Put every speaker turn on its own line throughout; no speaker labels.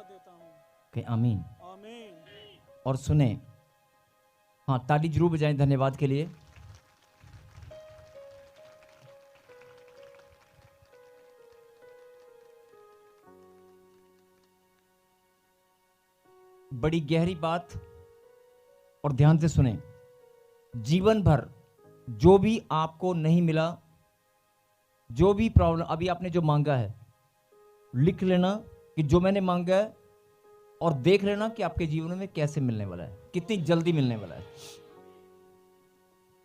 धन्यवाद देता हूँ।
कि आमीन।
आमीन।
और सुने, हाँ ताली जरूर बजाएं धन्यवाद के लिए। बड़ी गहरी बात, और ध्यान से सुने। जीवन भर जो भी आपको नहीं मिला, जो भी प्रॉब्लम, अभी आपने जो मांगा है, लिख लेना कि जो मैंने मांगा है, और देख लेना कि आपके जीवन में कैसे मिलने वाला है, कितनी जल्दी मिलने वाला है।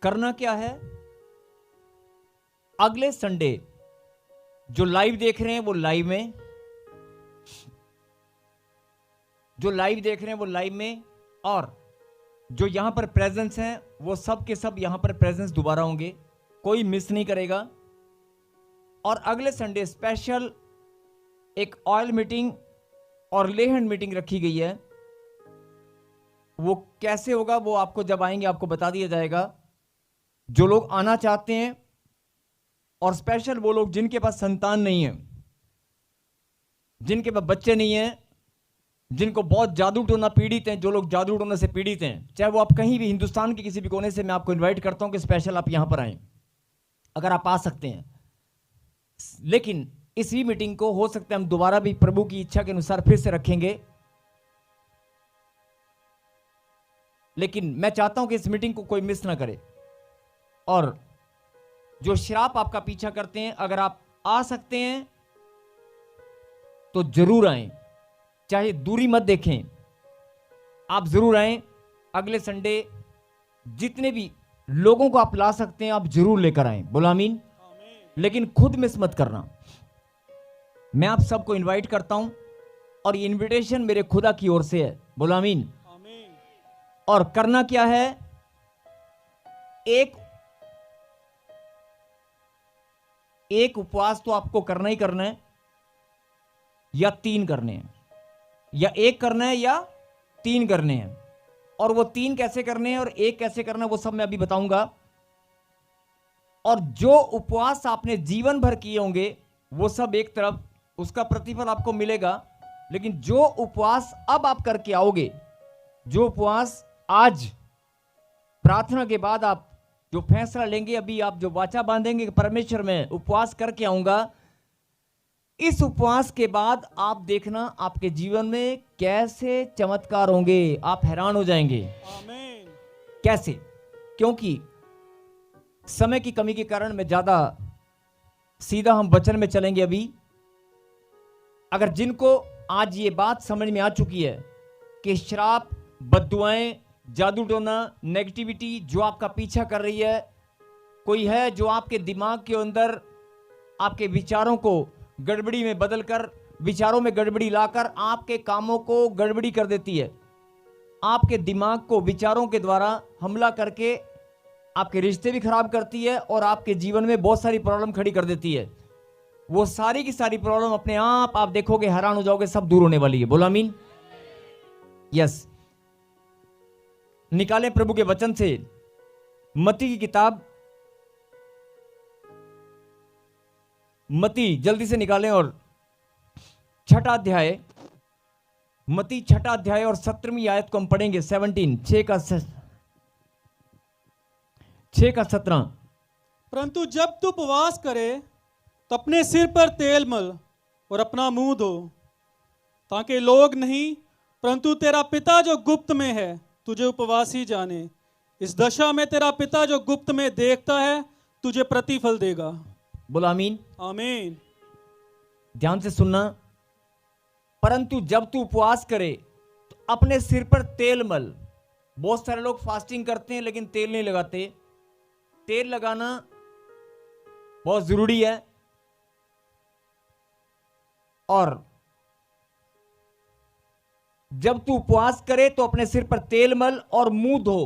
करना क्या है, अगले संडे जो लाइव देख रहे हैं वो लाइव में, जो लाइव देख रहे हैं वो लाइव में, और जो यहां पर प्रेजेंस हैं वो सब के सब यहां पर प्रेजेंस दोबारा होंगे, कोई मिस नहीं करेगा। और अगले संडे स्पेशल एक ऑयल मीटिंग और ले हैंड मीटिंग रखी गई है। वो कैसे होगा वो आपको जब आएंगे आपको बता दिया जाएगा। जो लोग आना चाहते हैं, और स्पेशल वो लोग जिनके पास संतान नहीं है, जिनके पास बच्चे नहीं हैं, जिनको बहुत जादू टोना पीड़ित हैं, जो लोग जादू टोना से पीड़ित हैं, चाहे वो आप कहीं भी हिंदुस्तान के किसी भी कोने से, मैं आपको इनवाइट करता हूं कि स्पेशल आप यहां पर आए अगर आप आ सकते हैं। लेकिन इसी मीटिंग को हो सकता है हम दोबारा भी प्रभु की इच्छा के अनुसार फिर से रखेंगे। लेकिन मैं चाहता हूं कि इस मीटिंग को कोई मिस ना करे। और जो श्राप आपका पीछा करते हैं, अगर आप आ सकते हैं तो जरूर आएं, चाहे दूरी मत देखें, आप जरूर आएं। अगले संडे जितने भी लोगों को आप ला सकते हैं आप जरूर लेकर आएं, बोलो आमीन। लेकिन खुद मिस मत करना। मैं आप सबको इनवाइट करता हूं, और ये इनविटेशन मेरे खुदा की ओर से है, बोलो आमीन। और करना क्या है, एक उपवास तो आपको करना ही करना है, या 3 करने हैं, या 1 करना है या 3 करने हैं। और वो 3 कैसे करने हैं और 1 कैसे करना है वो सब मैं अभी बताऊंगा। और जो उपवास आपने जीवन भर किए होंगे वो सब एक तरफ, उसका प्रतिफल आपको मिलेगा। लेकिन जो उपवास अब आप करके आओगे, जो उपवास आज प्रार्थना के बाद आप जो फैसला लेंगे, अभी आप जो वाचा बांधेंगे कि परमेश्वर में उपवास करके आऊंगा, इस उपवास के बाद आप देखना आपके जीवन में कैसे चमत्कार होंगे, आप हैरान हो जाएंगे। आमीन। कैसे? क्योंकि समय की कमी के कारण मैं ज्यादा सीधा हम वचन में चलेंगे अभी। अगर जिनको आज ये बात समझ में आ चुकी है कि श्राप, बद्दुआएं, जादू टोना, नेगेटिविटी जो आपका पीछा कर रही है, कोई है जो आपके दिमाग के अंदर आपके विचारों को गड़बड़ी में बदलकर, विचारों में गड़बड़ी लाकर आपके कामों को गड़बड़ी कर देती है, आपके दिमाग को विचारों के द्वारा हमला करके आपके रिश्ते भी खराब करती है और आपके जीवन में बहुत सारी प्रॉब्लम खड़ी कर देती है, वो सारी की सारी प्रॉब्लम अपने आप देखोगे, हैरान हो जाओगे, सब दूर होने वाली है। बोलो आमीन। यस। निकालें प्रभु के वचन से मत्ती की किताब, मत्ती जल्दी से निकालें, और 6ठा अध्याय, मत्ती 6ठा अध्याय और 17वीं आयत को हम पढ़ेंगे। 17, 6 का 17।
परंतु जब तू उपवास करे तो अपने सिर पर तेल मल और अपना मुंह धो, ताकि लोग नहीं परंतु तेरा पिता जो गुप्त में है तुझे उपवासी जाने। इस दशा में तेरा पिता जो गुप्त में देखता है तुझे प्रतिफल देगा।
बोलो आमीन।
आमीन।
ध्यान से सुनना। परंतु जब तू उपवास करे तो अपने सिर पर तेल मल। बहुत सारे लोग फास्टिंग करते हैं लेकिन तेल नहीं लगाते। तेल लगाना बहुत जरूरी है। और जब तू उपवास करे तो अपने सिर पर तेल मल और मुंह धो।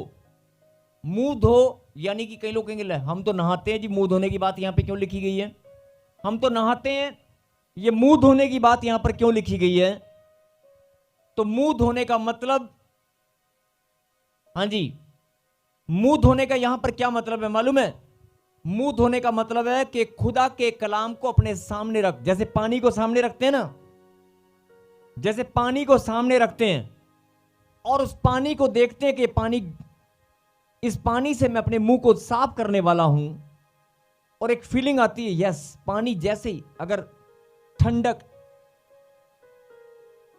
मुंह धो यानी कि कई लोग कहेंगे ले हम तो नहाते हैं जी, मुंह धोने की बात यहां पे क्यों लिखी गई है? हम तो नहाते हैं, ये मुंह धोने की बात यहां पर क्यों लिखी गई है? तो मुंह धोने का मतलब, हां जी, मुंह धोने का यहां पर क्या मतलब है मालूम है? मुंह धोने का मतलब है कि खुदा के कलाम को अपने सामने रख। जैसे पानी को सामने रखते हैं ना, जैसे पानी को सामने रखते हैं और उस पानी को देखते हैं कि इस पानी से मैं अपने मुंह को साफ करने वाला हूं, और एक फीलिंग आती है, यस, पानी जैसे ही अगर ठंडक,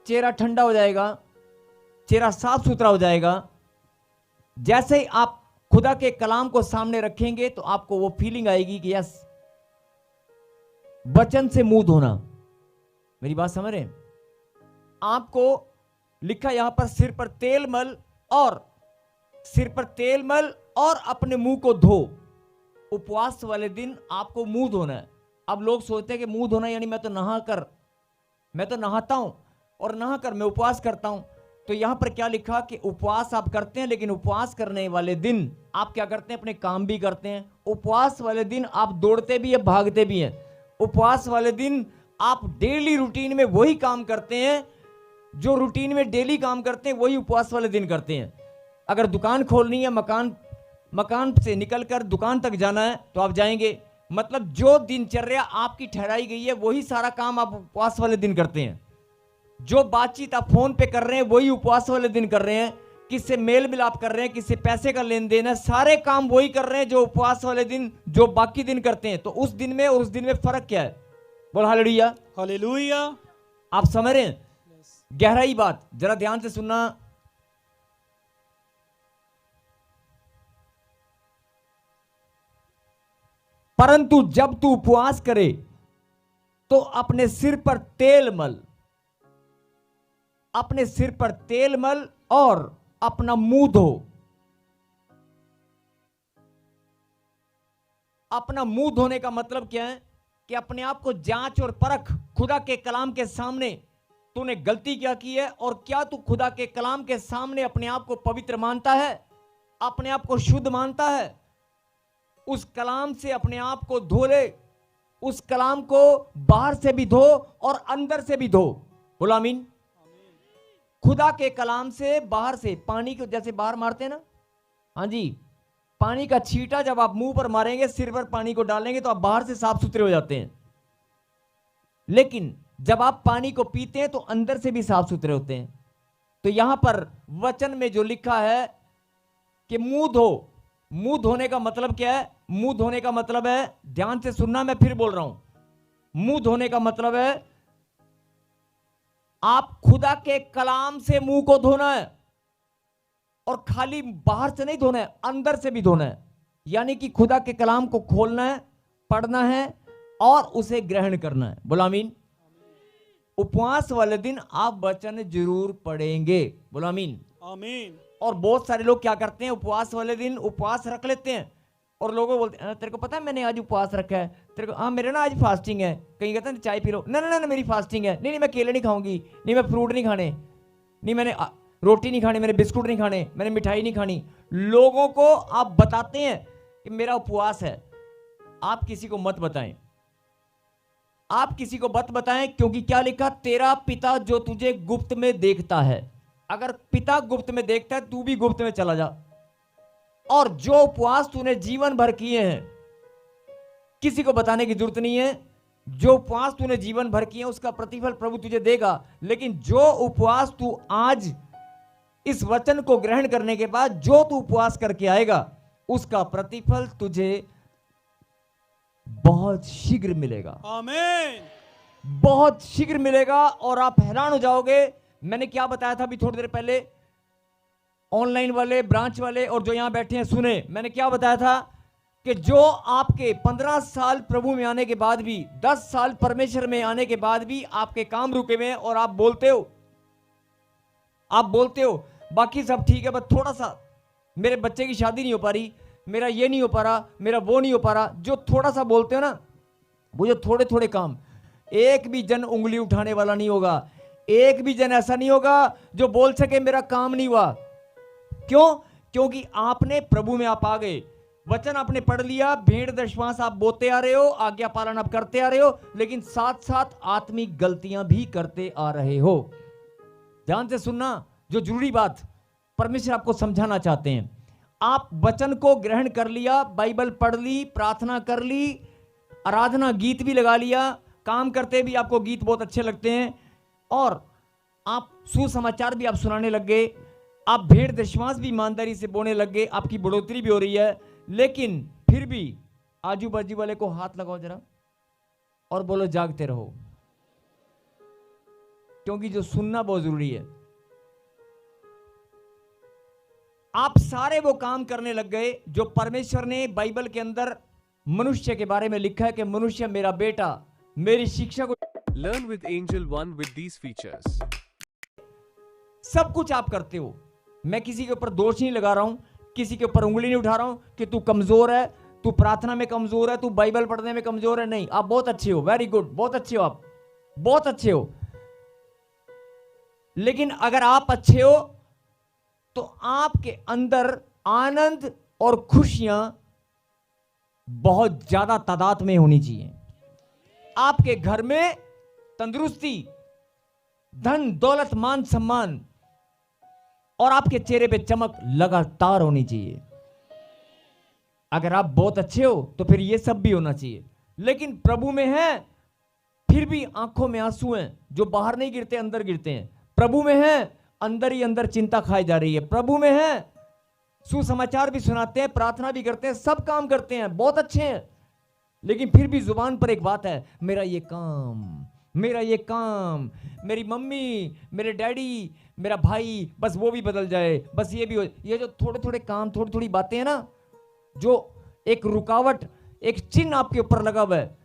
चेहरा ठंडा हो जाएगा, चेहरा साफ सुथरा हो जाएगा। जैसे ही आप खुदा के कलाम को सामने रखेंगे तो आपको वो फीलिंग आएगी कि यस, वचन से मुंह धोना। मेरी बात समझ रहे हैं? आपको लिखा यहां पर सिर पर तेल मल और अपने मुंह को धो। उपवास वाले दिन आपको मुंह धोना है। अब लोग सोचते हैं कि मुंह धोना यानी मैं तो नहाता हूं और नहाकर मैं उपवास करता हूं। तो यहां पर क्या लिखा कि उपवास आप करते हैं, लेकिन उपवास करने वाले दिन आप क्या करते हैं? अपने काम भी करते हैं। उपवास वाले दिन आप दौड़ते भी हैं, भागते भी हैं। उपवास वाले दिन आप डेली रूटीन में वही काम करते हैं जो रूटीन में डेली काम करते हैं, वही उपवास वाले दिन करते हैं। अगर दुकान खोलनी है, मकान से निकलकर दुकान तक जाना है तो आप जाएंगे। मतलब जो दिनचर्या आपकी ठहराई गई है वही सारा काम आप उपवास वाले दिन करते हैं। जो बातचीत आप फोन पे कर रहे हैं वही उपवास वाले दिन कर रहे हैं। किससे मेल मिलाप कर रहे हैं, किससे पैसे का लेन देन है, सारे काम वही कर रहे हैं जो उपवास वाले दिन, जो बाकी दिन करते हैं। तो उस दिन में और उस दिन में फर्क क्या है? बोल हालेलुया।
हालेलुया।
आप समझ रहे हैं? गहराई बात जरा ध्यान से सुनना। परंतु जब तू उपवास करे तो अपने सिर पर तेल मल, और अपना मुंह धो। अपना मुंह धोने का मतलब क्या है? कि अपने आप को जांच और परख। खुदा के कलाम के सामने तूने गलती क्या की है, और क्या तू खुदा के कलाम के सामने अपने आप को पवित्र मानता है, अपने आप को शुद्ध मानता है? उस कलाम से अपने आप को धो ले। उस कलाम को बाहर से भी धो और अंदर से भी धो। बोलो आमीन। खुदा के कलाम से बाहर से, पानी को जैसे बाहर मारते हैं ना, हाँ जी, पानी का छींटा जब आप मुंह पर मारेंगे, सिर पर पानी को डालेंगे तो आप बाहर से साफ सुथरे हो जाते हैं। लेकिन जब आप पानी को पीते हैं तो अंदर से भी साफ सुथरे होते हैं। तो यहां पर वचन में जो लिखा है कि मुंह धो, मुंह धोने का मतलब क्या है? मुंह धोने का मतलब है, ध्यान से सुनना, मैं फिर बोल रहा हूं, मुंह धोने का मतलब है आप खुदा के कलाम से मुंह को धोना है, और खाली बाहर से नहीं धोना है, अंदर से भी धोना है। यानी कि खुदा के कलाम को खोलना है, पढ़ना है और उसे ग्रहण करना है। बोलो आमीन। उपवास वाले दिन आप वचन जरूर पढ़ेंगे। बोलो आमीन।
आमीन।
और बहुत सारे लोग क्या करते हैं? उपवास वाले दिन उपवास रख लेते हैं और लोगों बोलते हैं तेरे को पता है मैंने आज उपवास रखा है, तेरे को, हाँ मेरे ना आज फास्टिंग है। कहीं कहते हैं चाय पी लो, ना ना ना मेरी फास्टिंग है, नहीं मैं केले नहीं खाऊंगी, नहीं मैं फ्रूट नहीं खाने, नहीं मैंने रोटी नहीं खानी, मैंने बिस्कुट नहीं खाने, मैंने मिठाई नहीं खानी। लोगों को आप बताते हैं कि मेरा उपवास है। आप किसी को मत बताएं, आप किसी को मत बताएं, क्योंकि क्या लिखा? तेरा पिता जो तुझे गुप्त में देखता है। अगर पिता गुप्त में देखता है, तू भी गुप्त में चला जा। और जो उपवास तूने जीवन भर किए हैं, किसी को बताने की जरूरत नहीं है। जो उपवास तूने जीवन भर किए हैं उसका प्रतिफल प्रभु तुझे देगा। लेकिन जो उपवास तू आज इस वचन को ग्रहण करने के बाद जो तू उपवास करके आएगा, उसका प्रतिफल तुझे बहुत शीघ्र मिलेगा।
आमीन।
बहुत शीघ्र मिलेगा और आप हैरान हो जाओगे। मैंने क्या बताया था अभी थोड़ी देर पहले? ऑनलाइन वाले, ब्रांच वाले और जो यहां बैठे हैं सुने, मैंने क्या बताया था कि जो आपके 15 साल प्रभु में आने के बाद भी, 10 साल परमेश्वर में आने के बाद भी आपके काम रुके हुए हैं और आप बोलते हो बाकी सब ठीक है, बस थोड़ा सा मेरे बच्चे की शादी नहीं हो पा रही, मेरा ये नहीं हो पा रहा, मेरा वो नहीं हो पा रहा। जो थोड़ा सा बोलते हो ना, वो जो थोड़े थोड़े काम, एक भी जन उंगली उठाने वाला नहीं होगा, एक भी जन ऐसा नहीं होगा जो बोल सके मेरा काम नहीं हुआ। क्यों? क्योंकि आपने प्रभु में आप आ गए, वचन आपने पढ़ लिया, भेड़ दशमांश आप बोते आ रहे हो, आज्ञा पालन आप करते आ रहे हो, लेकिन साथ साथ आत्मिक गलतियां भी करते आ रहे हो। ध्यान से सुनना, जो जरूरी बात परमेश्वर आपको समझाना चाहते हैं। आप वचन को ग्रहण कर लिया, बाइबल पढ़ ली, प्रार्थना कर ली, आराधना गीत भी लगा लिया, काम करते भी आपको गीत बहुत अच्छे लगते हैं, और आप सुसमाचार भी आप सुनाने लग गए, आप भेड़ दशमांश भी ईमानदारी से बोने लग गए, आपकी बढ़ोतरी भी हो रही है, लेकिन फिर भी आजू बाजू वाले को हाथ लगाओ जरा और बोलो जागते रहो, क्योंकि जो सुनना बहुत जरूरी है। आप सारे वो काम करने लग गए जो परमेश्वर ने बाइबल के अंदर मनुष्य के बारे में लिखा है कि मनुष्य मेरा बेटा, मेरी शिक्षा को
Learn with Angel One with these features.
सब कुछ आप करते हो। मैं किसी के ऊपर दोष नहीं लगा रहा हूं, किसी के ऊपर उंगली नहीं उठा रहा हूं कि तू कमजोर है, तू प्रार्थना में कमजोर है, तू बाइबल पढ़ने में कमजोर है। नहीं, आप बहुत अच्छे हो, वेरी गुड, बहुत अच्छे हो, आप बहुत अच्छे हो। लेकिन अगर आप अच्छे हो तो आपके अंदर आनंद और खुशियां बहुत ज्यादा तादाद में होनी चाहिए। आपके घर में तंदुरुस्ती, धन दौलत मान सम्मान और आपके चेहरे पे चमक लगातार होनी चाहिए। अगर आप बहुत अच्छे हो तो फिर ये सब भी होना चाहिए। लेकिन प्रभु में है, फिर भी आंखों में आंसू हैं जो बाहर नहीं गिरते, अंदर गिरते हैं। प्रभु में है, अंदर ही अंदर चिंता खाई जा रही है। प्रभु में है, सुसमाचार भी सुनाते हैं, प्रार्थना भी करते हैं, सब काम करते हैं, बहुत अच्छे हैं, लेकिन फिर भी जुबान पर एक बात है, मेरा ये काम, मेरा ये काम, मेरी मम्मी, मेरे डैडी, मेरा भाई, बस वो भी बदल जाए, बस ये भी हो। ये जो थोड़े थोड़े काम, थोड़ी थोड़ी बातें हैं ना, जो एक रुकावट, एक चिन्ह आपके ऊपर लगा हुआ है,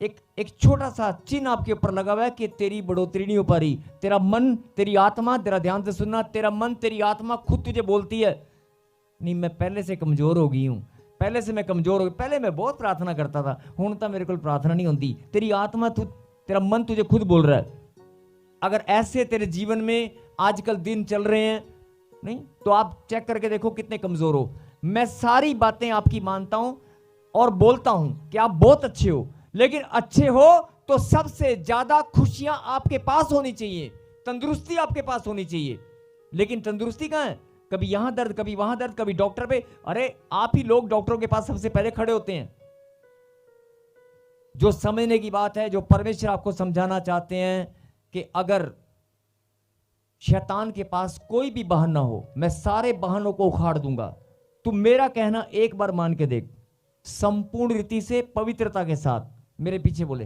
एक छोटा सा चिन्ह आपके ऊपर लगा हुआ है कि तेरी बढ़ोतरी नहीं हो पा रही। तेरा मन, तेरी आत्मा, तेरा ध्यान से सुनना, तेरा मन, तेरी आत्मा खुद तुझे बोलती है, नहीं मैं पहले से कमजोर हो गई हूं, पहले से मैं कमजोर हो गई, पहले मैं बहुत प्रार्थना करता था, हुण तो मेरे को प्रार्थना नहीं होती। तेरी आत्मा, तेरा मन तुझे खुद बोल रहा है। अगर ऐसे तेरे जीवन में आजकल दिन चल रहे हैं नहीं, तो आप चेक करके देखो कितने कमजोर हो। मैं सारी बातें आपकी मानता हूं और बोलता हूं कि आप बहुत अच्छे हो, लेकिन अच्छे हो तो सबसे ज्यादा खुशियां आपके पास होनी चाहिए, तंदुरुस्ती आपके पास होनी चाहिए। लेकिन तंदुरुस्ती कहां है? कभी यहां दर्द, कभी वहां दर्द, कभी डॉक्टर पे। अरे आप ही लोग डॉक्टरों के पास सबसे पहले खड़े होते हैं। जो समझने की बात है, जो परमेश्वर आपको समझाना चाहते हैं कि अगर शैतान के पास कोई भी बहाना ना हो, मैं सारे बहानों को उखाड़ दूंगा। तू मेरा कहना एक बार मान के देख, संपूर्ण रीति से पवित्रता के साथ, मेरे पीछे बोले,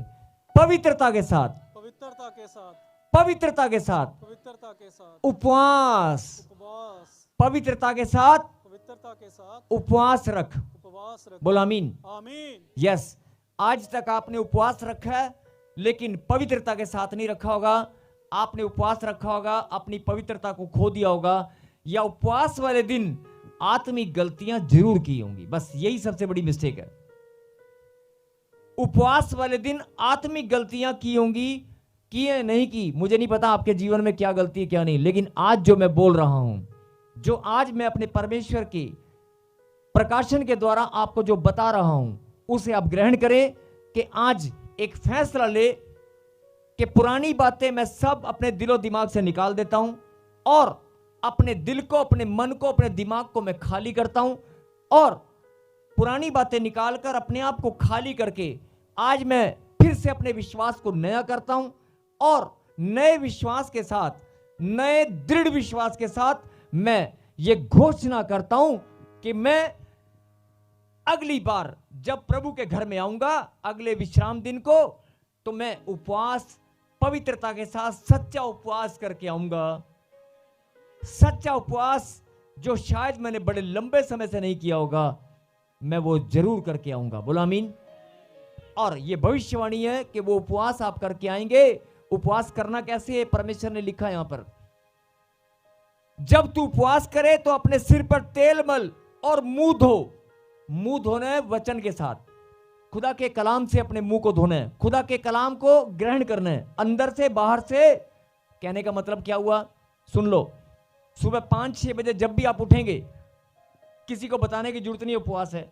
पवित्रता के साथ,
पवित्रता के साथ,
पवित्रता के साथ,
पवित्रता के साथ,
उपवास,
उपवास,
पवित्रता के साथ,
पवित्रता के साथ
उपवास रख।
उपवास रख।
बोल आमीन।
आमीन।
यस, आज तक आपने उपवास रखा है, लेकिन पवित्रता के साथ नहीं रखा होगा। आपने उपवास रखा होगा, अपनी पवित्रता को खो दिया होगा, या उपवास वाले दिन आत्मिक गलतियां जरूर की होंगी। बस यही सबसे बड़ी मिस्टेक है। उपवास वाले दिन आत्मिक गलतियां की होंगी, की है नहीं की, मुझे नहीं पता आपके जीवन में क्या गलती है क्या नहीं, लेकिन आज जो मैं बोल रहा हूं, जो आज मैं अपने परमेश्वर के प्रकाशन के द्वारा आपको जो बता रहा हूं, उसे आप ग्रहण करें कि आज एक फैसला ले कि पुरानी बातें मैं सब अपने दिलो दिमाग से निकाल देता हूं और अपने दिल को, अपने मन को, अपने दिमाग को मैं खाली करता हूं, और पुरानी बातें निकालकर अपने आप को खाली करके आज मैं फिर से अपने विश्वास को नया करता हूं, और नए विश्वास के साथ, नए दृढ़ विश्वास के साथ मैं ये घोषणा करता हूं कि मैं अगली बार जब प्रभु के घर में आऊंगा, अगले विश्राम दिन को, तो मैं उपवास, पवित्रता के साथ सच्चा उपवास करके आऊंगा। सच्चा उपवास जो शायद मैंने बड़े लंबे समय से नहीं किया होगा, मैं वो जरूर करके आऊंगा। बोलो आमीन। और ये भविष्यवाणी है कि वो उपवास आप करके आएंगे। उपवास करना कैसे है? परमेश्वर ने लिखा यहां पर, जब तू उपवास करे तो अपने सिर पर तेल मल और मुंह धो। मुंह धोना है वचन के साथ, खुदा के कलाम से अपने मुंह को धोना है, खुदा के कलाम को ग्रहण करना है, अंदर से बाहर से। कहने का मतलब क्या हुआ? सुन लो, सुबह 5-6 बजे जब भी आप उठेंगे, किसी को बताने की जरूरत नहीं उपवास है,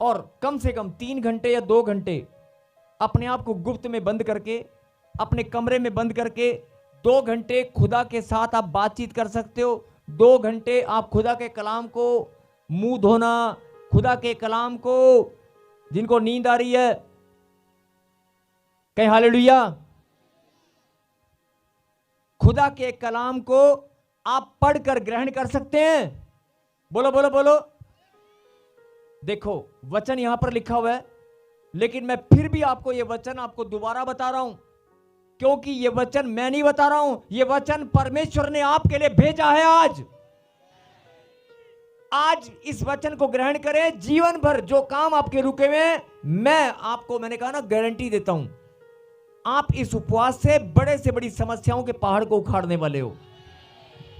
और कम से कम 3 घंटे या 2 घंटे अपने आप को गुप्त में बंद करके, अपने कमरे में बंद करके 2 घंटे खुदा के साथ आप बातचीत कर सकते हो। 2 घंटे आप खुदा के कलाम को, मुंह धोना, खुदा के कलाम को, जिनको नींद आ रही है कहीं हालेलुया, खुदा के कलाम को आप पढ़कर ग्रहण कर सकते हैं? बोलो बोलो बोलो। देखो वचन यहां पर लिखा हुआ है, लेकिन मैं फिर भी आपको यह वचन आपको दोबारा बता रहा हूं, क्योंकि यह वचन मैं नहीं बता रहा हूं, यह वचन परमेश्वर ने आपके लिए भेजा है। आज इस वचन को ग्रहण करें। जीवन भर जो काम आपके रुके हुए हैं, मैंने कहा ना, गारंटी देता हूं, आप इस उपवास से बड़े से बड़ी समस्याओं के पहाड़ को उखाड़ने वाले हो।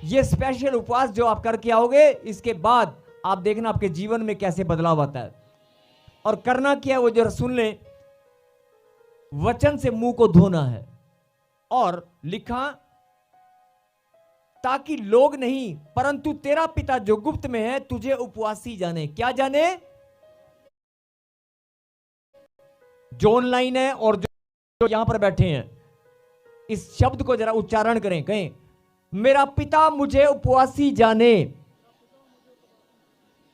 यह स्पेशल उपवास जो आप करके आओगे, इसके बाद आप देखना आपके जीवन में कैसे बदलाव आता है। और करना क्या है वो जरा सुन ले। वचन से मुंह को धोना है, और लिखा, ताकि लोग नहीं परंतु तेरा पिता जो गुप्त में है तुझे उपवासी जाने। क्या जाने? जो ऑनलाइन है और जो यहां पर बैठे हैं, इस शब्द को जरा उच्चारण करें, कहें, मेरा पिता मुझे उपवासी जाने।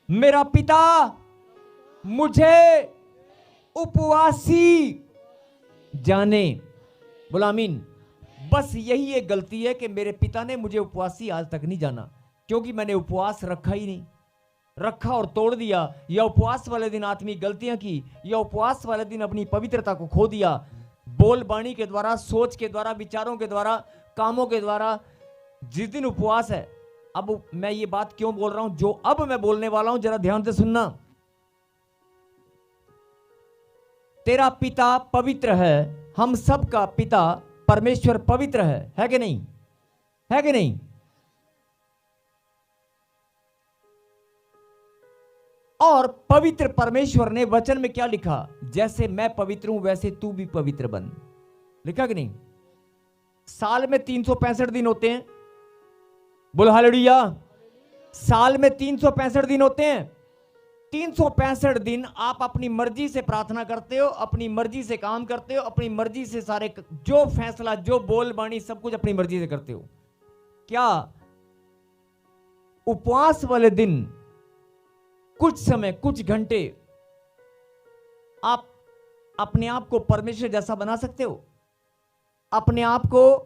मेरा पिता मुझे उपवासी जाने। बोला आमीन। बस यही एक गलती है कि मेरे पिता ने मुझे उपवासी आज तक नहीं जाना, क्योंकि मैंने उपवास रखा ही नहीं, रखा और तोड़ दिया, या उपवास वाले दिन आत्मिक गलतियां की, या उपवास वाले दिन अपनी पवित्रता को खो दिया, बोल बाणी के द्वारा, सोच के द्वारा, विचारों के द्वारा, कामों के द्वारा। जिस दिन उपवास है, अब मैं ये बात क्यों बोल रहा हूं, जो अब मैं बोलने वाला हूं जरा ध्यान से सुनना। तेरा पिता पवित्र है, हम सब का पिता परमेश्वर पवित्र है कि नहीं? है कि नहीं? और पवित्र परमेश्वर ने वचन में क्या लिखा? जैसे मैं पवित्र हूं वैसे तू भी पवित्र बन। लिखा कि नहीं? साल में 365 दिन होते हैं। बोलो हालेलुया। साल में 365 दिन होते हैं। 365 दिन आप अपनी मर्जी से प्रार्थना करते हो, अपनी मर्जी से काम करते हो, अपनी मर्जी से सारे जो फैसला, जो बोल बाणी, सब कुछ अपनी मर्जी से करते हो। क्या उपवास वाले दिन कुछ समय, कुछ घंटे आप अपने आप को परमेश्वर जैसा बना सकते हो? अपने आप को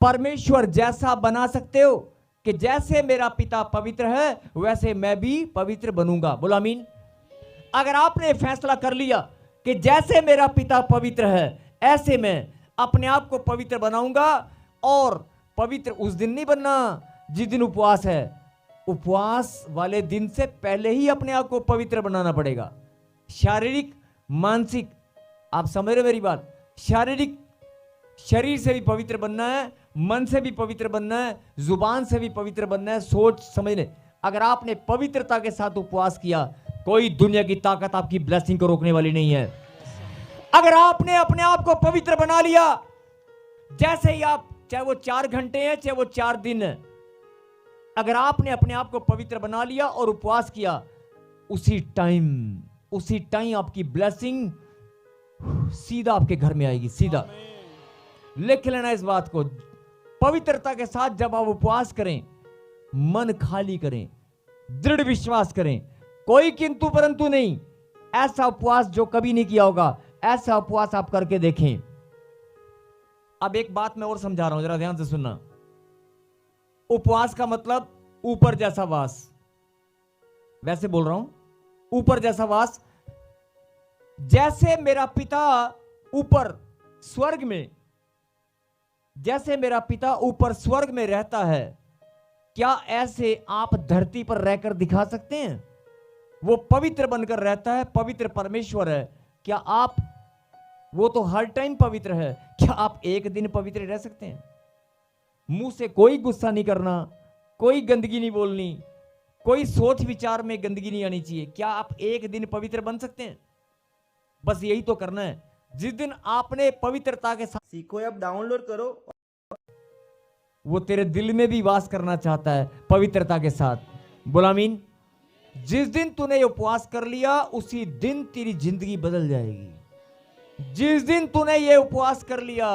परमेश्वर जैसा बना सकते हो कि जैसे मेरा पिता पवित्र है वैसे मैं भी पवित्र बनूंगा। बोलो आमीन। अगर आपने फैसला कर लिया कि जैसे मेरा पिता पवित्र है ऐसे मैं अपने आप को पवित्र बनाऊंगा, और पवित्र उस दिन नहीं बनना जिस दिन उपवास है, उपवास वाले दिन से पहले ही अपने आप को पवित्र बनाना पड़ेगा। शारीरिक, मानसिक, आप समझ रहे मेरी बात? शारीरिक, शरीर से भी पवित्र बनना है, मन से भी पवित्र बनना है, जुबान से भी पवित्र बनना है, सोच समझने। अगर आपने पवित्रता के साथ उपवास किया, कोई दुनिया की ताकत आपकी ब्लेसिंग को रोकने वाली नहीं है। अगर आपने अपने आप को पवित्र बना लिया, जैसे ही आप, चाहे वो 4 घंटे हैं, चाहे वो 4 दिन है, अगर आपने अपने आप को पवित्र बना लिया और उपवास किया, उसी टाइम आपकी ब्लेसिंग सीधा आपके घर में आएगी। सीधा लिख लेना इस बात को। पवित्रता के साथ जब आप उपवास करें, मन खाली करें, दृढ़ विश्वास करें, कोई किंतु परंतु नहीं। ऐसा उपवास जो कभी नहीं किया होगा, ऐसा उपवास आप करके देखें। अब एक बात मैं और समझा रहा हूं, जरा ध्यान से सुनना। उपवास का मतलब ऊपर जैसा वास, वैसे बोल रहा हूं, ऊपर जैसा वास। जैसे मेरा पिता ऊपर स्वर्ग में, जैसे मेरा पिता ऊपर स्वर्ग में रहता है, क्या ऐसे आप धरती पर रहकर दिखा सकते हैं? वो पवित्र बनकर रहता है, पवित्र परमेश्वर है। क्या आप, वो तो हर टाइम पवित्र है, क्या आप एक दिन पवित्र रह सकते हैं? मुंह से कोई गुस्सा नहीं करना, कोई गंदगी नहीं बोलनी, कोई सोच विचार में गंदगी नहीं आनी चाहिए। क्या आप एक दिन पवित्र बन सकते हैं? बस यही तो करना है। जिस दिन आपने पवित्रता के साथ,
सीखो ऐप डाउनलोड करो,
वो तेरे दिल में भी वास करना चाहता है पवित्रता के साथ। बोला आमीन। जिस दिन तूने उपवास कर लिया, उसी दिन तेरी जिंदगी बदल जाएगी। जिस दिन तूने ये उपवास कर लिया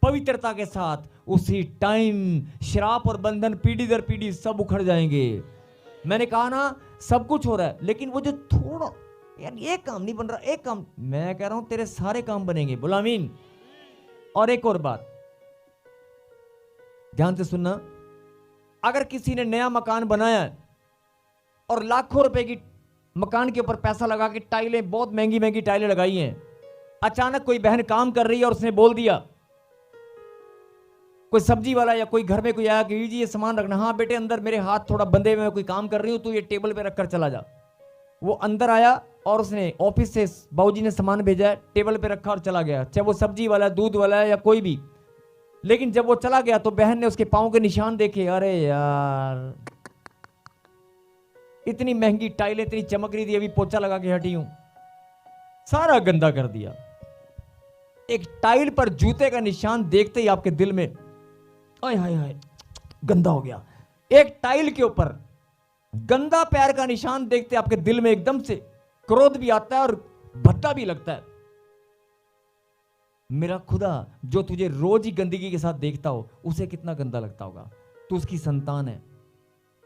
पवित्रता के साथ, उसी टाइम श्राप और बंधन पीढ़ी दर पीढ़ी सब उखड़ जाएंगे। मैंने कहा ना, सब कुछ हो रहा है, लेकिन वो जो थोड़ा, यार एक काम नहीं बन रहा, एक काम, मैं कह रहा हूं तेरे सारे काम बनेंगे। बोला आमीन। और एक और बात, ध्यान से सुनना, अगर किसी ने नया मकान बनाया है और लाखों रुपए की मकान के ऊपर पैसा लगा के टाइलें, बहुत महंगी महंगी टाइलें लगाई हैं, अचानक कोई बहन काम कर रही है और उसने बोल दिया, कोई सब्जी वाला या कोई घर में कोई आया कि जी ये सामान रखना, हाँ बेटे अंदर मेरे हाथ थोड़ा बंधे हुए, मैं कोई काम कर रही हूं, तू ये टेबल पे रखकर चला जा। वो अंदर आया और उसने ऑफिस से बाबूजी ने सामान भेजा है, टेबल पे रखा और चला गया, चाहे वो सब्जी वाला, दूध वाला है या कोई भी। लेकिन जब वो चला गया तो बहन ने उसके पांव के निशान देखे, अरे यार इतनी महंगी टाइलें, इतनी चमक रही थी, अभी पोछा लगा के हटी हूं, सारा गंदा कर दिया। एक टाइल पर जूते का निशान देखते ही आपके दिल में हाय हाय हाय गंदा हो गया। एक टाइल के ऊपर गंदा पैर का निशान देखते आपके दिल में एकदम से क्रोध भी आता है और भद्दा भी लगता है। मेरा खुदा जो तुझे रोज ही गंदगी के साथ देखता हो, उसे कितना गंदा लगता होगा, तू उसकी संतान है।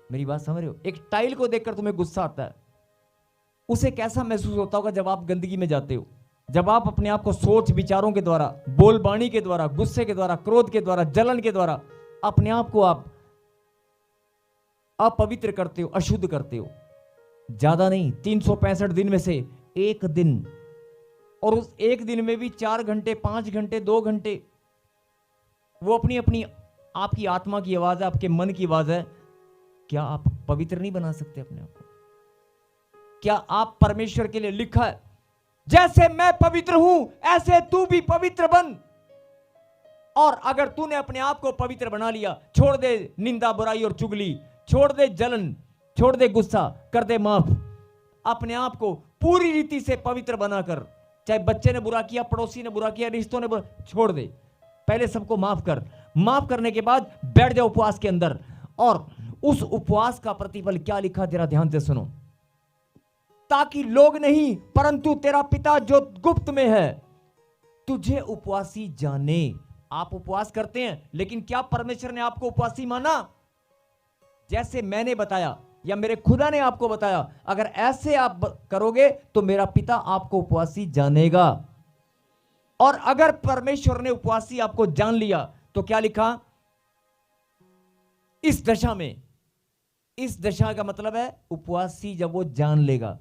मेरी बात समझ रहे हो? एक टाइल को देखकर तुम्हें गुस्सा आता है, उसे कैसा महसूस होता होगा जब आप गंदगी में जाते हो, जब आप अपने आप को सोच विचारों के द्वारा, बोलबाणी के द्वारा, गुस्से के द्वारा, क्रोध के द्वारा, जलन के द्वारा अपने आप को आप अपवित्र करते हो, अशुद्ध करते हो। ज्यादा नहीं, 365 दिन में से एक दिन, और उस एक दिन में भी 4 घंटे, 5 घंटे, 2 घंटे वो अपनी अपनी आपकी आत्मा की आवाज है, आपके मन की आवाज है। क्या आप पवित्र नहीं बना सकते अपने आप को? क्या आप परमेश्वर के लिए लिखा है जैसे मैं पवित्र हूं ऐसे तू भी पवित्र बन। और अगर तूने अपने आप को पवित्र बना लिया, छोड़ दे निंदा, बुराई और चुगली, छोड़ दे जलन, छोड़ दे गुस्सा, कर दे माफ, अपने आप को पूरी रीति से पवित्र बनाकर, चाहे बच्चे ने बुरा किया, पड़ोसी ने बुरा किया, रिश्तों ने बुरा, छोड़ दे, पहले सबको माफ कर। माफ करने के बाद बैठ जाओ उपवास के अंदर, और उस उपवास का प्रतिफल क्या लिखा जरा ध्यान से सुनो। ताकि लोग नहीं परंतु तेरा पिता जो गुप्त में है तुझे उपवासी जाने। आप उपवास करते हैं, लेकिन क्या परमेश्वर ने आपको उपवासी माना? जैसे मैंने बताया या मेरे खुदा ने आपको बताया, अगर ऐसे आप करोगे तो मेरा पिता आपको उपवासी जानेगा। और अगर परमेश्वर ने उपवासी आपको जान लिया तो क्या लिखा इस दशा में? इस दशा का मतलब है उपवासी जब वो जान लेगा,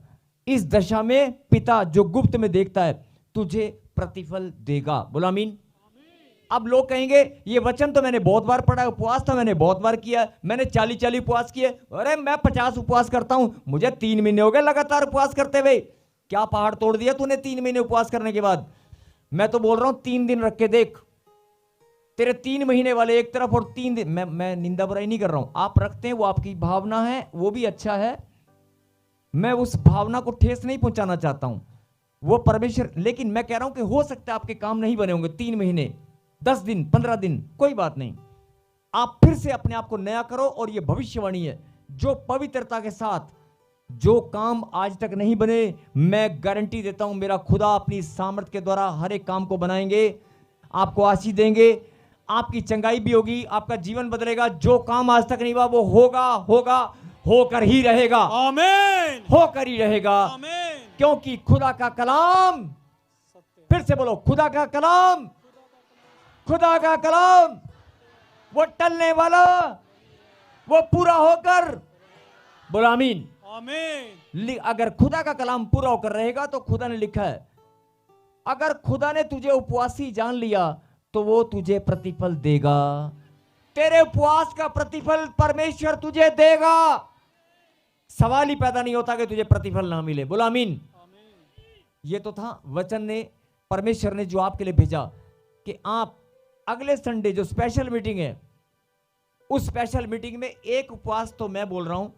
इस दशा में पिता जो गुप्त में देखता है तुझे प्रतिफल देगा। बोलो आमीन। अब लोग कहेंगे ये वचन तो मैंने बहुत बार पढ़ा है, उपवास तो मैंने बहुत बार किया, मैंने 40 उपवास किए, अरे मैं 50 उपवास करता हूं, मुझे 3 महीने हो गए लगातार उपवास करते हुए। क्या पहाड़ तोड़ दिया तूने 3 महीने उपवास करने के बाद? मैं तो बोल रहा हूं 3 दिन रख के देख, तेरे 3 महीने वाले एक तरफ और 3 दिन, मैं निंदा बुराई नहीं कर रहा हूं, आप रखते हैं वो आपकी भावना है, वो भी अच्छा है, मैं उस भावना को ठेस नहीं पहुंचाना चाहता हूं, वो परमेश्वर। लेकिन मैं कह रहा हूं कि हो सकता है आपके काम नहीं बने होंगे 3 महीने, 10 दिन, 15 दिन, कोई बात नहीं, आप फिर से अपने आप को नया करो। और ये भविष्यवाणी है, जो पवित्रता के साथ जो काम आज तक नहीं बने, मैं गारंटी देता हूं मेरा खुदा अपनी सामर्थ के द्वारा हर एक काम को बनाएंगे, आपको आशीष देंगे, आपकी चंगाई भी होगी, आपका जीवन बदलेगा। जो काम आज तक नहीं हुआ वो होगा, होगा, होकर ही रहेगा।
आमीन,
होकर ही रहेगा।
आमीन।
क्योंकि खुदा का कलाम, फिर से बोलो, खुदा का कलाम, खुदा का कलाम वो टलने वाला, वो पूरा होकर, बोलो आमीन,
आमीन।
अगर खुदा का कलाम पूरा होकर रहेगा तो खुदा ने लिखा है, अगर खुदा ने तुझे उपवासी जान लिया तो वो तुझे प्रतिफल देगा। तेरे उपवास का प्रतिफल परमेश्वर तुझे देगा। सवाल ही पैदा नहीं होता कि तुझे प्रतिफल ना मिले। बोलो आमीन। ये तो था वचन ने, परमेश्वर ने जो आपके लिए भेजा कि आप अगले संडे जो स्पेशल मीटिंग है, उस स्पेशल मीटिंग में एक उपवास तो मैं बोल रहा हूं,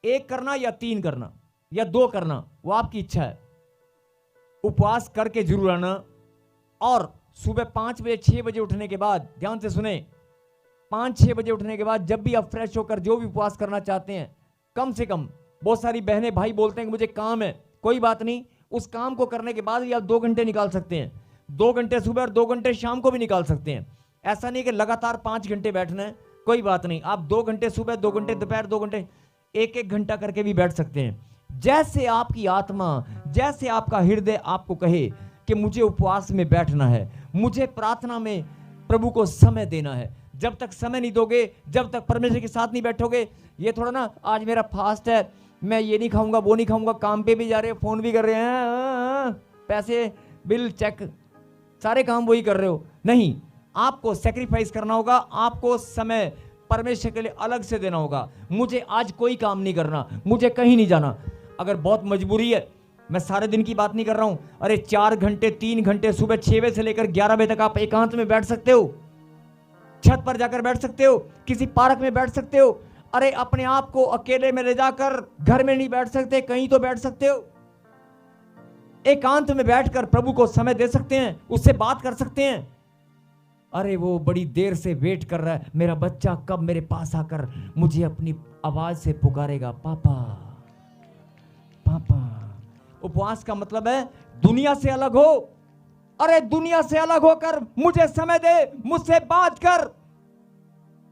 1 करना या 3 करना या 2 करना, वो आपकी इच्छा है। उपवास करके जरूर आना। और सुबह 5 बजे 6 बजे उठने के बाद, ध्यान से सुने, 5-6 बजे उठने के बाद जब भी आप फ्रेश होकर जो भी उपवास करना चाहते हैं, कम से कम, बहुत सारी बहनें भाई बोलते हैं कि मुझे काम है, कोई बात नहीं, उस काम को करने के बाद भी आप 2 घंटे निकाल सकते हैं। 2 घंटे सुबह और 2 घंटे शाम को भी निकाल सकते हैं। ऐसा नहीं कि लगातार 5 घंटे बैठना है, कोई बात नहीं, आप 2 घंटे सुबह, 2 घंटे दोपहर, 2 घंटे, 1-1 घंटा करके भी बैठ सकते हैं। जैसे आपकी आत्मा, जैसे आपका हृदय आपको कहे कि मुझे उपवास में बैठना है, मुझे प्रार्थना में प्रभु को समय देना है, जब तक समय नहीं दोगे, जब तक परमेश्वर के साथ नहीं बैठोगे, ये थोड़ा ना आज मेरा फास्ट है, मैं ये नहीं खाऊंगा, वो नहीं खाऊंगा, काम पे भी जा रहे हो, फोन भी कर रहे हैं, पैसे बिल चेक सारे काम वही कर रहे हो। नहीं, आपको सेक्रीफाइस करना होगा, आपको समय परमेश्वर के लिए अलग से देना होगा। मुझे आज कोई काम नहीं करना, मुझे कहीं नहीं जाना। अगर बहुत मजबूरी है, मैं सारे दिन की बात नहीं कर रहा हूं, अरे 4 घंटे 3 घंटे सुबह 6 बजे से लेकर 11 बजे तक आप एकांत में बैठ सकते हो, छत पर जाकर बैठ सकते हो, किसी पार्क में बैठ सकते हो। अरे अपने आप को अकेले में ले जाकर घर में नहीं बैठ सकते, कहीं तो बैठ सकते हो। एकांत में बैठकर प्रभु को समय दे सकते हैं, उससे बात कर सकते हैं। अरे वो बड़ी देर से वेट कर रहा है, मेरा बच्चा कब मेरे पास आकर मुझे अपनी आवाज से पुकारेगा, पापा पापा। उपवास का मतलब है दुनिया से अलग हो। अरे दुनिया से अलग होकर मुझे समय दे, मुझसे बात कर,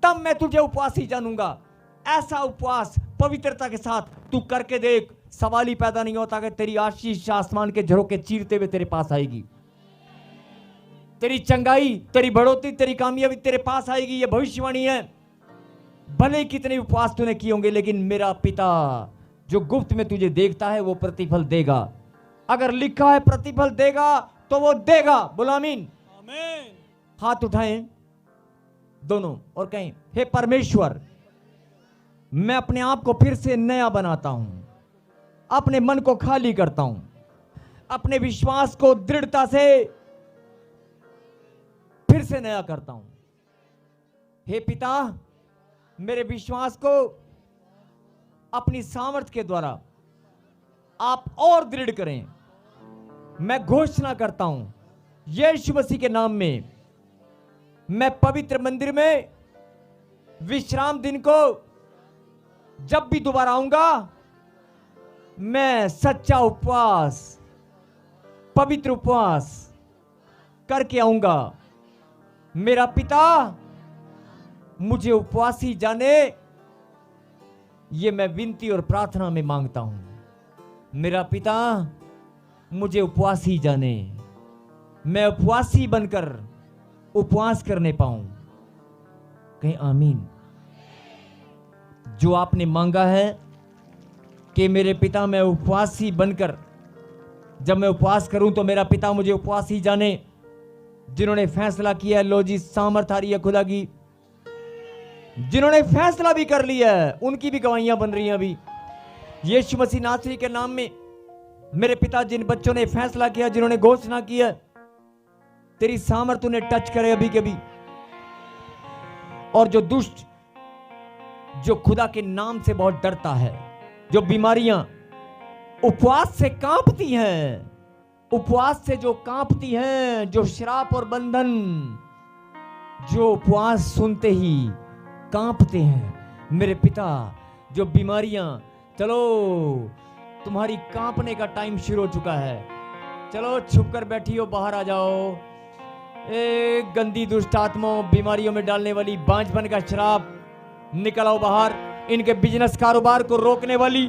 तब मैं तुझे उपवासी जानूंगा। ऐसा उपवास पवित्रता के साथ तू करके देख, सवाल ही पैदा नहीं होता कि तेरी आशीष आसमान के झरोके चीरते हुए तेरे पास आएगी। तेरी चंगाई, तेरी बढ़ोतरी, तेरी कामयाबी तेरे पास आएगी, ये भविष्यवाणी है। भले कितने उपवास तूने किए होंगे, लेकिन मेरा पिता जो गुप्त में तुझे देखता है वो प्रतिफल देगा। अगर लिखा है प्रतिफल देगा तो वो देगा। बोलो आमीन।
आमीन।
हाथ उठाएं दोनों और कहें, हे परमेश्वर, मैं अपने आप को फिर से नया बनाता हूं, अपने मन को खाली करता हूं, अपने विश्वास को दृढ़ता से फिर से नया करता हूं। हे पिता, मेरे विश्वास को अपनी सामर्थ्य के द्वारा आप और दृढ़ करें। मैं घोषणा करता हूं यीशु मसीह के नाम में, मैं पवित्र मंदिर में विश्राम दिन को जब भी दोबारा आऊंगा, मैं सच्चा उपवास, पवित्र उपवास करके आऊंगा। मेरा पिता मुझे उपवासी जाने, ये मैं विनती और प्रार्थना में मांगता हूं। मेरा पिता मुझे उपवासी जाने, मैं उपवासी बनकर उपवास करने पाऊं। कहीं आमीन। जो आपने मांगा है कि मेरे पिता मैं उपवासी बनकर, जब मैं उपवास करूं तो मेरा पिता मुझे उपवासी जाने, जिन्होंने फैसला किया, लो जी सामर्थ आ रही है खुदा की, जिन्होंने फैसला भी कर लिया है उनकी भी गवाहियां बन रही हैं अभी। यीशु मसीह नासरी के नाम में मेरे पिता, जिन बच्चों ने फैसला किया, जिन्होंने घोषणा किया, तेरी सामर्थ उन्हें टच करे अभी कभी। और जो दुष्ट, जो खुदा के नाम से बहुत डरता है, जो बीमारियां उपवास से कांपती हैं, उपवास से जो कांपती हैं, जो श्राप और बंधन, जो उपवास सुनते ही कांपते हैं, मेरे पिता, जो बीमारियां, चलो तुम्हारी कांपने का टाइम शुरू हो चुका है, चलो छुप कर बैठी हो, बाहर आ जाओ। एक गंदी दुष्ट आत्माओं, बीमारियों में डालने वाली, बांझपन का श्राप, निकल आओ बाहर। इनके बिजनेस कारोबार को रोकने वाली,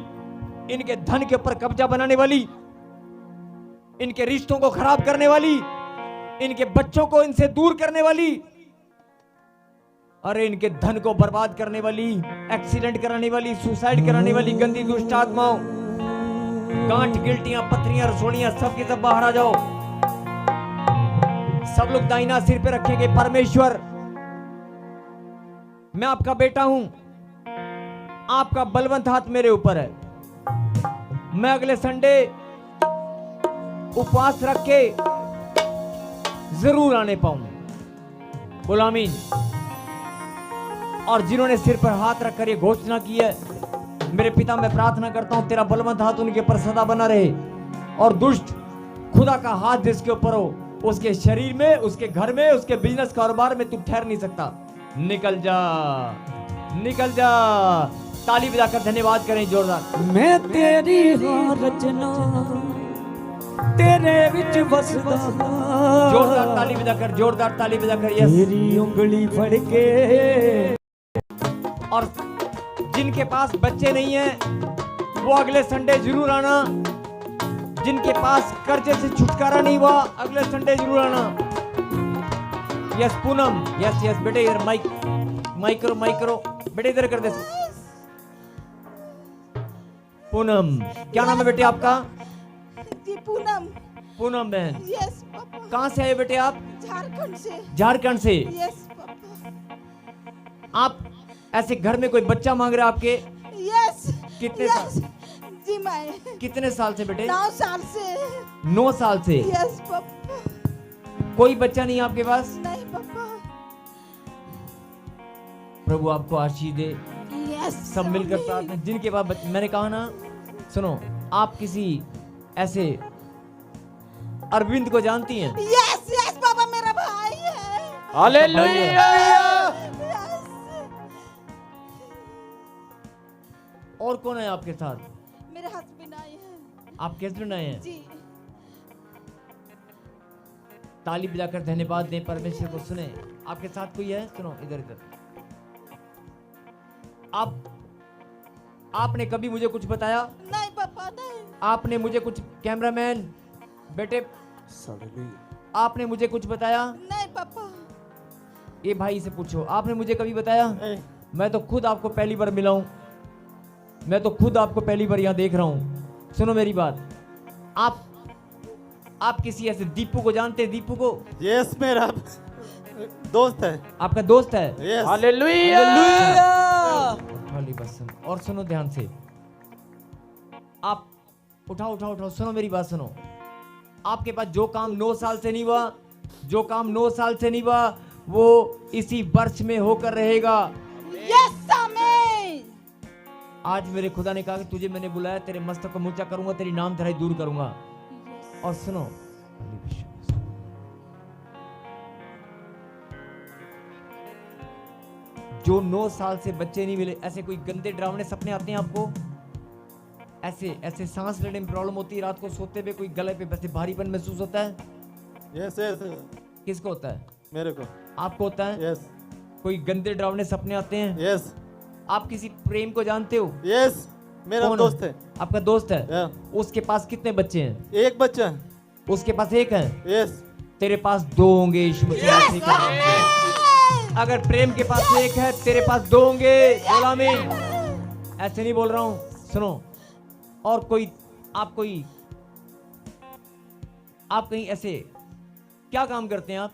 इनके धन के ऊपर कब्जा बनाने वाली, इनके रिश्तों को खराब करने वाली, इनके बच्चों को इनसे दूर करने वाली, अरे इनके धन को बर्बाद करने वाली, एक्सीडेंट कराने वाली, सुसाइड कराने वाली गंदी दुष्ट आत्माओं, गांठ, गिल्टियां, पथरियां, रसोड़ियां, सबके सब बाहर आ जाओ। सब लोग दाहिना सिर पे रखेंगे। परमेश्वर, मैं आपका बेटा हूं, आपका बलवंत हाथ मेरे ऊपर है। मैं अगले संडे उपवास रख के जरूर आने पाऊं। बोलो आमीन। और जिन्होंने सिर पर हाथ रखकर ये घोषणा की है, मेरे पिता, मैं प्रार्थना करता हूं तेरा बलवंत हाथ उनके ऊपर सदा बना रहे, और दुष्ट खुदा का हाथ जिसके ऊपर हो, उसके शरीर में, उसके घर में, उसके बिजनेस कारोबार में तू ठहर नहीं सकता। निकल जा, निकल जा। ताली बजाकर धन्यवाद करें जोरदार।
मैं तेरी रचना तेरे विच वसदा,
जोरदार ताली बजाकर, जोरदार ताली बजाकर। यस।
तेरी उंगली फड़ के।
और जिनके पास बच्चे नहीं हैं वो अगले संडे जरूर आना। जिनके पास कर्जे से छुटकारा नहीं हुआ, अगले संडे जरूर आना। यस पूनम, यस यस बेटे, यार माइक माइक करो बेटे, इधर कर दे। पूनम, क्या नाम है बेटे आपका?
जी पूनम।
पूनम बहन,
यस पापा।
कहाँ से आए बेटे आप?
झारखंड से।
झारखंड से।
Yes papa.
आप ऐसे घर में कोई बच्चा मांग रहा है आपके?
यस।
कितने
यस। जी मैं
कितने साल से बेटे?
9 साल से।
9 साल से।
Yes papa.
कोई बच्चा नहीं आपके पास?
नहीं पापा।
प्रभु आपको आशीष दे।
यस।
सब मिलकर प्रार्थना। जिनके पास मैंने कहा ना, सुनो, आप किसी ऐसे अरविंद को जानती हैं?
यस यस पापा, मेरा भाई है।
हालेलुया।
यस।
और कौन है आपके साथ?
मेरे हस्बैंड आए हैं।
आपके हस्बैंड आए हैं?
जी।
ताली बजाकर धन्यवाद दें परमेश्वर को। सुने, आपके साथ कोई है? सुनो इधर इधर। आपने कभी मुझे कुछ बताया?
नहीं पापा नहीं।
आपने मुझे कुछ, कैमरामैन बेटे, आपने मुझे कुछ बताया?
नहीं पापा।
ये भाई से पूछो, आपने मुझे कभी बताया? मैं तो खुद आपको पहली बार मिला हूं। मैं तो खुद आपको पहली बार यहां देख रहा हूं। सुनो मेरी बात, आप किसी ऐसे दीपू को जानते हैं? दीपू को?
यस, मेरा दोस्त है।
आपका दोस्त है?
यस।
हालेलुया। खाली बस सुनो, और सुनो ध्यान से। आप उठाओ, सुनो मेरी बात सुनो। आपके पास जो काम 9 साल से नहीं हुआ, जो काम 9 साल से नहीं हुआ, वो इसी वर्ष में होकर रहेगा।
यस आमीन।
आज मेरे खुदा ने कहा कि तुझे मैंने बुलाया, तेरे मस्तक को ऊंचा करूंगा, तेरी नाम धराई दूर करूंगा। और सुनो, जो 9 साल से बच्चे नहीं मिले, ऐसे कोई गंदे डरावने सपने आते हैं आपको? ऐसे सांस लेने में प्रॉब्लम होती है, रात को सोते हुए कोई गले पे वैसे भारीपन महसूस होता है?
यस यस,
किसको होता है?
मेरे को।
आपको होता है?
यस
कोई गंदे डरावने सपने आते हैं?
यस
आप किसी प्रेम को जानते हो?
यस, मेरा
कौन
दोस्त है।
आपका दोस्त है?
या,
उसके पास कितने बच्चे हैं?
एक बच्चा है।
उसके पास एक है?
यस।
तेरे पास 2 होंगे यीशु मसीह के नाम से। अगर प्रेम के पास एक है, तेरे पास 2 होंगे। बोल आमीन। ऐसे नहीं बोल रहा हूं, सुनो। और आप कहीं ऐसे क्या काम करते हैं आप?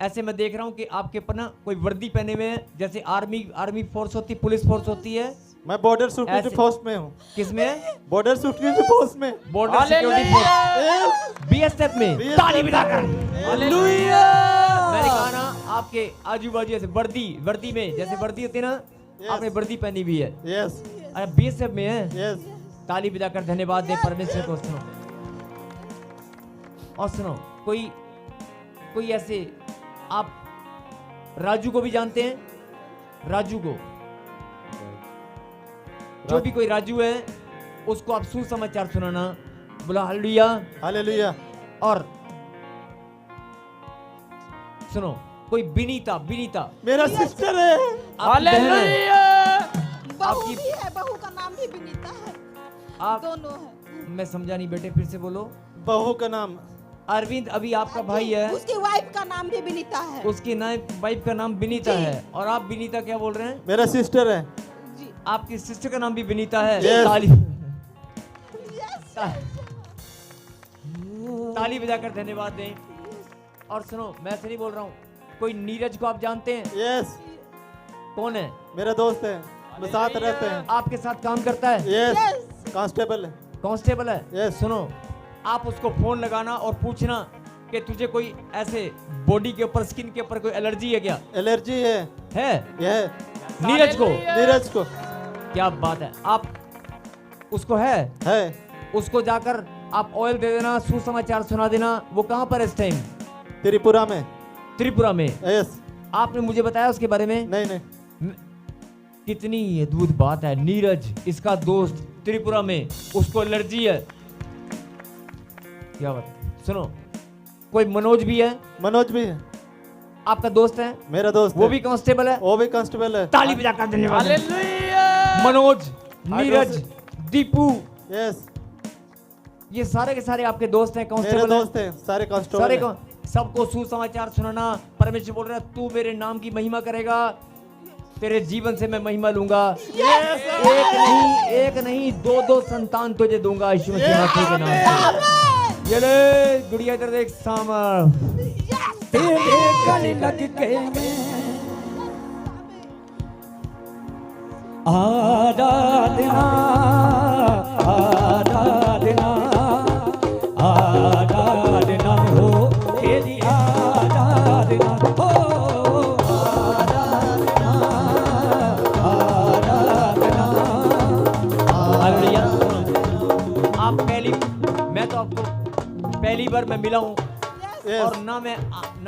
ऐसे मैं देख रहा हूं कि आपके ऊपर ना कोई वर्दी पहने हुए हैं, जैसे आर्मी फोर्स होती है, पुलिस फोर्स होती है।
मैं बॉर्डर सिक्योरिटी
ऐसे-
फोर्स में हूँ।
किसमें?
बॉर्डर सिक्योरिटी फोर्स में।
बॉर्डर सिक्योरिटी फोर्स, बीएसएफ में।
BSF
ताली बजाकर हालेलुया। मैंने कहा ना, आपके आजू बाजू ऐसे वर्दी में, जैसे वर्दी होती है ना, आपने वर्दी पहनी हुई है।
यस
अरे बीएसएफ में है।
यस।
ताली बजाकर धन्यवाद दे परमेश्वर को। सुनो, और सुनो, कोई ऐसे, आप राजू को भी जानते हैं? राजू को, जो भी कोई राजू है, उसको आप सुसमाचार सुनाना। बोला हालेलुया।
हालेलुया।
और सुनो, कोई बिनीता
मेरा सिस्टर है।
हालेलुया।
बहू
आपकी-
भी है, बहू का नाम भी विनीता है।
आप,
दोनों है।
मैं समझा नहीं बेटे, फिर से बोलो।
बहू का नाम
अरविंद अभी आपका भाई है,
उसकी वाइफ का नाम भी विनीता है।
उसकी वाइफ का नाम विनीता
जी।
है, और आप विनीता क्या बोल रहे हैं?
मेरा सिस्टर है।
जी।
आपकी सिस्टर का नाम भी विनीता है।
Yes.
ताली बजाकर धन्यवाद दें। और सुनो, मैं ऐसे नहीं बोल रहा हूँ, कोई नीरज को आप जानते हैं?
यस,
कौन है?
मेरा दोस्त है। मैं साथ रहते हैं।
आपके साथ काम करता है?
यस, कांस्टेबल है।
कांस्टेबल है?
Yes.
सुनो, आप उसको फोन लगाना और पूछना कि तुझे कोई ऐसे बॉडी के ऊपर, स्किन के ऊपर कोई एलर्जी है क्या?
एलर्जी है।
है?
यह
नीरज को?
नीरज को
क्या बात है। आप उसको है उसको जाकर आप ऑयल दे देना, सुसमाचार सुना देना। वो कहां पर है इस टाइम?
त्रिपुरा में।
त्रिपुरा में।
यस।
आपने मुझे बताया उसके बारे में?
नहीं।
कितनी अद्भुत बात है। नीरज, इसका दोस्त, त्रिपुरा में, उसको एलर्जी है। क्या बात। सुनो, कोई मनोज भी है?
मनोज भी है।
आपका दोस्त है?
मेरा दोस्त
वो
है।
भी कांस्टेबल है?
वो भी कांस्टेबल है।
ताली बजाकर धन्यवाद। मनोज, नीरज, दीपू,
यस,
ये सारे के सारे आपके दोस्त हैं?
मेरे
कांस्टेबल
दोस्त हैं। सारे कांस्टेबल
सारे
हैं।
सबको सुसमाचार सुनाना। परमेश्वर बोल रहा है तू मेरे नाम की महिमा करेगा, तेरे जीवन से मैं महिमा लूंगा। एक नहीं 2-2 संतान तुझे दूंगा यीशु मसीह के नाम से। ये ले गुड़िया इधर देख सामर।
तेरे गले लग के मैं आराधना आराधना आराधना हो तेरी आराधना हो आराधना आराधना।
हालेलुया। आप मैं तो आपको पहली बार मैं मिला हूँ और ना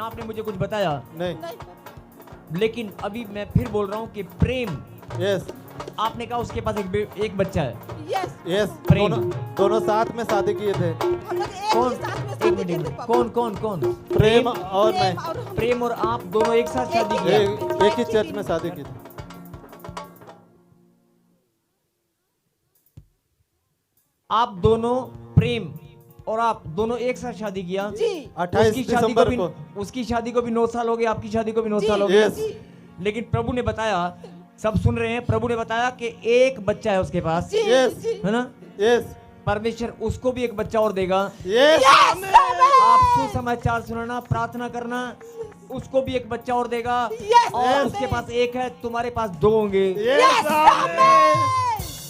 आपने मुझे कुछ बताया,
नहीं।
लेकिन अभी मैं फिर बोल रहा हूँ कि प्रेम,
यस
आपने कहा उसके पास एक बच्चा है।
यस
यस
प्रेम।
दोनों साथ में शादी किए थे।
हम लोग एक
कौन
ही साथ में
एक
शादी
मिनट
किए थे
में,
पापा।
कौन
प्रेम और मैं
प्रेम और आप दोनों एक साथ शादी किया।
एक ही चर्च में शादी की थी।
आप दोनों प्रेम और आप दोनों एक साथ शादी किया।
जी
28 दिसंबर को।
उसकी शादी को भी 9 साल हो गए, आपकी शादी को भी 9
जी,
साल हो गए।
यस।
लेकिन प्रभु ने बताया, सब सुन रहे हैं, प्रभु ने बताया कि एक बच्चा है उसके पास,
जी
यस।
जी
है ना।
यस
परमेश्वर उसको भी एक बच्चा और देगा।
यस
आप सुसमाचार सुनाना, प्रार्थना करना, उसको भी एक बच्चा और देगा। और उसके पास एक है, तुम्हारे पास 2 होंगे।
यस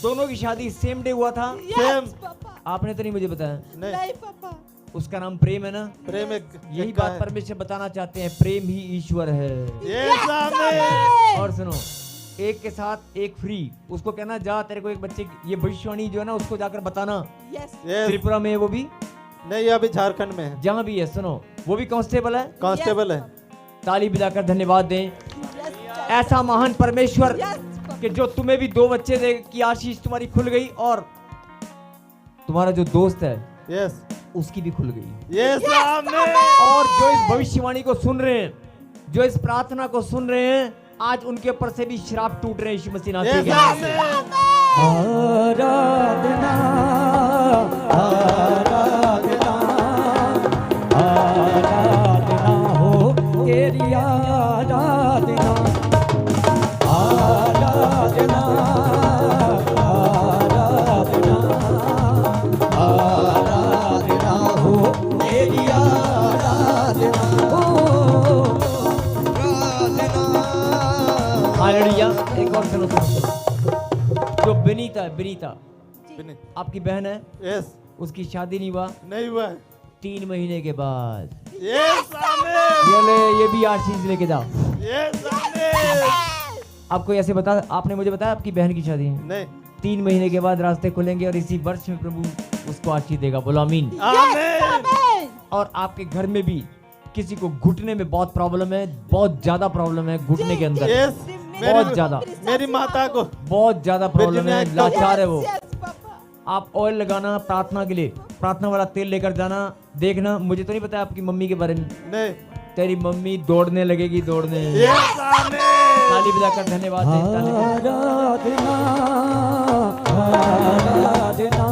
दोनों की शादी सेम डे हुआ था।
सेम।
पापा।
आपने तो नहीं मुझे बताया।
नहीं
नहीं पापा।
उसका नाम प्रेम है ना।
प्रेम एक
यही
एक का
बात
है।
परमेश्वर बताना चाहते हैं, प्रेम ही ईश्वर है।
यस आमीन।
और सुनो, एक के साथ एक फ्री। उसको कहना जा तेरे को एक बच्चे की ये भविष्यवाणी जो है ना उसको जाकर बताना।
यस
यस
त्रिपुरा में है वो भी,
नहीं अभी झारखंड में है।
जहाँ भी है। सुनो, वो भी कांस्टेबल है।
कांस्टेबल है।
ताली बजाकर धन्यवाद दें
यस
ऐसा महान परमेश्वर
यस
कि जो तुम्हें भी 2 बच्चे दे की आशीष तुम्हारी खुल गई, और तुम्हारा जो दोस्त है
यस
उसकी भी खुल गई।
यस आमीन।
और जो इस भविष्यवाणी को सुन रहे हैं, जो इस प्रार्थना को सुन रहे हैं, आज उनके ऊपर से भी श्राप टूट रहे हैं यीशु मसीह नाम
यस
के।
आमीन।
आराधना आराधना आराधना हो तेरी आराधना आराधना आराधना आराधना हो तेरी आराधना हो
हालेलुया। एक और सुनो, जो विनीता है, विनीता
बिनी-
आपकी बहन है,
यस
उसकी शादी नहीं हुआ
नहीं हुआ है।
3 महीने के बाद।
यस आमीन।
ये ले, ये भी आशीष लेके जाओ।
यस आमीन।
आपको ऐसे बता, आपने मुझे बताया आपकी बहन की शादी है।
नहीं
3 महीने के बाद रास्ते खुलेंगे और इसी वर्ष में प्रभु उसको आशीष देगा। बोलो आमीन।
आमीन।
और आपके घर में भी किसी को घुटने में बहुत प्रॉब्लम है, बहुत ज्यादा प्रॉब्लम है घुटने के अंदर,
यस
बहुत ज्यादा,
मेरी माता को
बहुत ज्यादा प्रॉब्लम है,
मेरी
लाचार है वो।
Yes papa.
आप ऑयल लगाना प्रार्थना के लिए, प्रार्थना वाला तेल लेकर जाना। देखना, मुझे तो नहीं पता आपकी मम्मी के बारे में,
नहीं।
तेरी मम्मी दौड़ने लगेगी, दौड़ने।
यस आमीन।
ताली बजाकर धन्यवाद दें, ताली बजाकर।
आराधना आराधना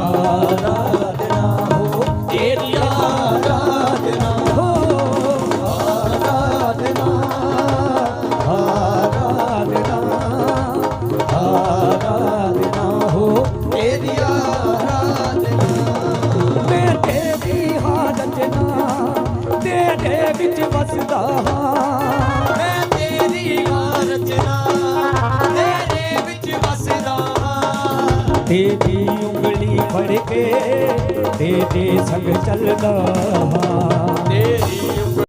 आराधना हो तेरी आराधना हो आराधना आराधना आराधना हो तेरी आराधना। मैं तेरी रचना तेरे विच वसदा मैं तेरी रचना तेरे विच वसदा तेरी उंगली फड़ के तेरे संग चलदा तेरी